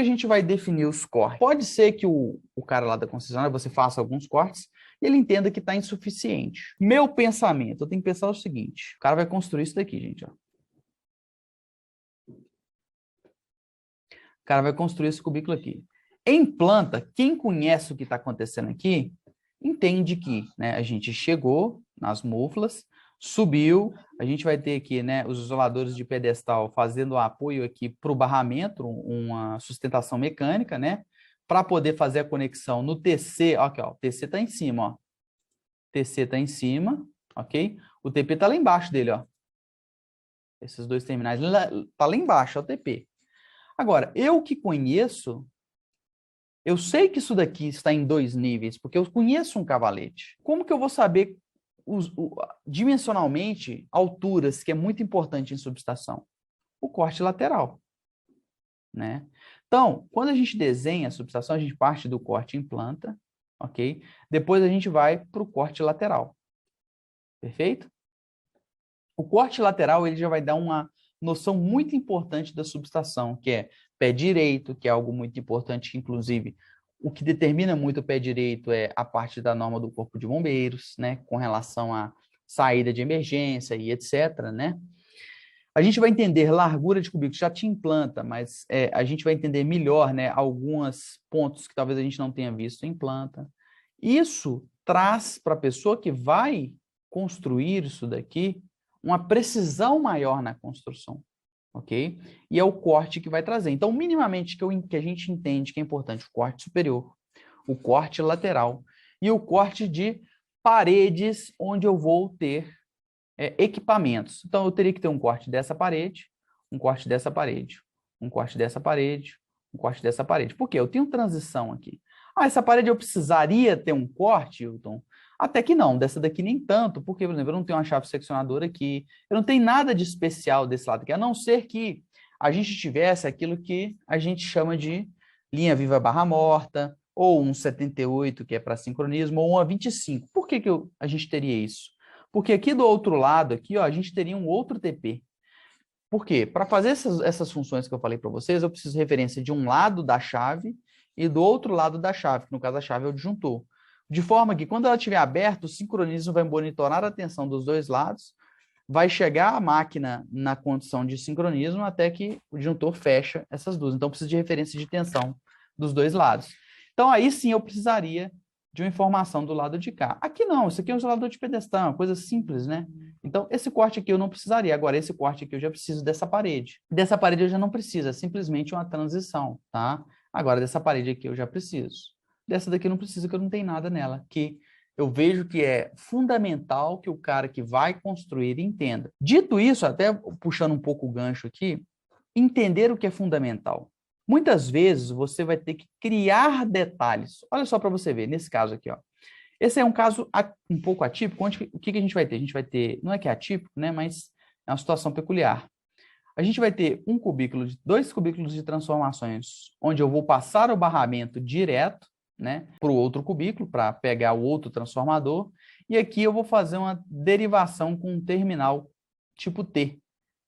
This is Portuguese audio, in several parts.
a gente vai definir os cortes? Pode ser que o cara lá da concessionária, você faça alguns cortes e ele entenda que está insuficiente. Meu pensamento, eu tenho que pensar o seguinte, o cara vai construir isso daqui, gente, ó. O cara vai construir esse cubículo aqui. Em planta, quem conhece o que está acontecendo aqui, entende que, né, a gente chegou nas muflas, subiu, a gente vai ter aqui, né, os isoladores de pedestal fazendo apoio aqui para o barramento, uma sustentação mecânica, né, para poder fazer a conexão no TC, aqui, ó, o TC está em cima, ó. TC está em cima, ok? O TP está lá embaixo dele, ó. Esses dois terminais, tá lá embaixo, é o TP. Agora, eu que conheço, eu sei que isso daqui está em 2 níveis, porque eu conheço um cavalete. Como que eu vou saber dimensionalmente alturas, que é muito importante em subestação? O corte lateral, né? Então, quando a gente desenha a subestação, a gente parte do corte em planta, ok? Depois a gente vai para o corte lateral. Perfeito? O corte lateral ele já vai dar uma noção muito importante da subestação, que é pé direito, que é algo muito importante, que, inclusive, o que determina muito o pé direito é a parte da norma do Corpo de Bombeiros, né, com relação à saída de emergência e etc., né? A gente vai entender largura de cubículo, já te implanta, mas a gente vai entender melhor, né, alguns pontos que talvez a gente não tenha visto em planta. Isso traz para a pessoa que vai construir isso daqui uma precisão maior na construção, ok? E é o corte que vai trazer. Então, minimamente, que a gente entende que é importante o corte superior, o corte lateral e o corte de paredes onde eu vou ter equipamentos. Então, eu teria que ter um corte dessa parede, um corte dessa parede, um corte dessa parede, um corte dessa parede. Por quê? Eu tenho transição aqui. Ah, essa parede eu precisaria ter um corte, Hilton? Até que não, dessa daqui nem tanto, porque, por exemplo, eu não tenho uma chave seccionadora aqui, eu não tenho nada de especial desse lado aqui, a não ser que a gente tivesse aquilo que a gente chama de linha viva barra morta, ou um 78, que é para sincronismo, ou uma 25. Por que a gente teria isso? Porque aqui do outro lado, aqui, ó, a gente teria um outro TP. Por quê? Para fazer essas funções que eu falei para vocês, eu preciso de referência de um lado da chave e do outro lado da chave, que no caso a chave é o disjuntor. De forma que, quando ela estiver aberta, o sincronismo vai monitorar a tensão dos dois lados, vai chegar a máquina na condição de sincronismo até que o disjuntor fecha essas duas. Então, precisa de referência de tensão dos dois lados. Então, aí sim eu precisaria de uma informação do lado de cá. Aqui não, isso aqui é um isolador de pedestal, uma coisa simples, né? Então, esse corte aqui eu não precisaria. Agora, esse corte aqui eu já preciso dessa parede. Dessa parede eu já não preciso, é simplesmente uma transição, tá? Agora, dessa parede aqui eu já preciso. Dessa daqui eu não preciso, porque eu não tenho nada nela, que eu vejo que é fundamental que o cara que vai construir entenda. Dito isso, até puxando um pouco o gancho aqui, entender o que é fundamental. Muitas vezes você vai ter que criar detalhes. Olha só para você ver, nesse caso aqui, ó. Esse é um caso um pouco atípico, onde o que a gente vai ter? A gente vai ter, não é que é atípico, né, mas é uma situação peculiar. A gente vai ter dois cubículos de transformações, onde eu vou passar o barramento direto, né, para o outro cubículo, para pegar o outro transformador, e aqui eu vou fazer uma derivação com um terminal tipo T,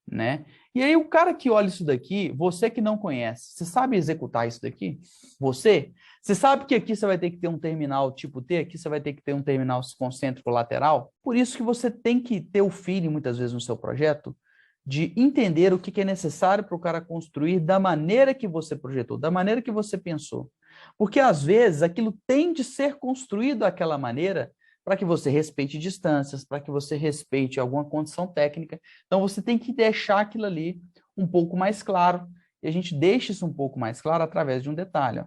né? E aí o cara que olha isso daqui, você que não conhece, você sabe executar isso daqui? Você sabe que aqui você vai ter que ter um terminal tipo T, aqui você vai ter que ter um terminal concêntrico lateral? Por isso que você tem que ter o feeling, muitas vezes, no seu projeto, de entender o que é necessário para o cara construir da maneira que você projetou, da maneira que você pensou. Porque, às vezes, aquilo tem de ser construído daquela maneira para que você respeite distâncias, para que você respeite alguma condição técnica. Então, você tem que deixar aquilo ali um pouco mais claro. E a gente deixa isso um pouco mais claro através de um detalhe. Ó.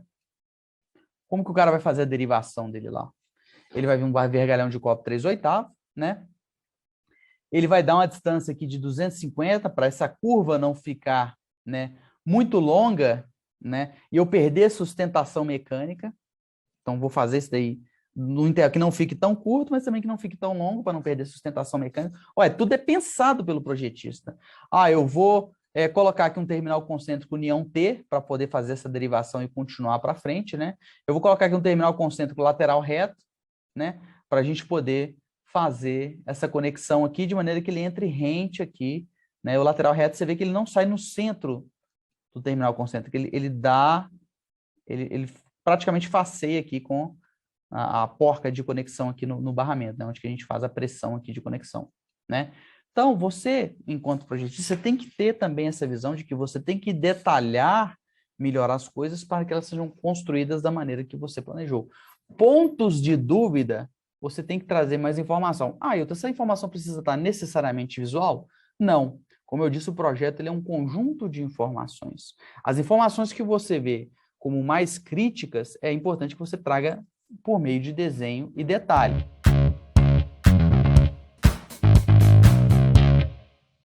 Como que o cara vai fazer a derivação dele lá? Ele vai vir um vergalhão de copo 3/8, né? Ele vai dar uma distância aqui de 250 para essa curva não ficar, né, muito longa, né, e eu perder sustentação mecânica. Então, vou fazer isso daí que não fique tão curto, mas também que não fique tão longo para não perder sustentação mecânica. Olha, tudo é pensado pelo projetista. Ah, eu vou colocar aqui um terminal concêntrico união T para poder fazer essa derivação e continuar para frente, né? Eu vou colocar aqui um terminal concêntrico lateral reto, né, para a gente poder fazer essa conexão aqui de maneira que ele entre rente aqui, né? O lateral reto, você vê que ele não sai no centro do terminal concêntrico, ele dá ele praticamente faceia aqui com a porca de conexão aqui no barramento, né? Onde que a gente faz a pressão aqui de conexão, né? Então, você, enquanto projetista, você tem que ter também essa visão de que você tem que detalhar, melhorar as coisas para que elas sejam construídas da maneira que você planejou. Pontos de dúvida, você tem que trazer mais informação. Ah, Hilton, essa informação precisa estar necessariamente visual? Não. Como eu disse, o projeto ele é um conjunto de informações. As informações que você vê como mais críticas, é importante que você traga por meio de desenho e detalhe.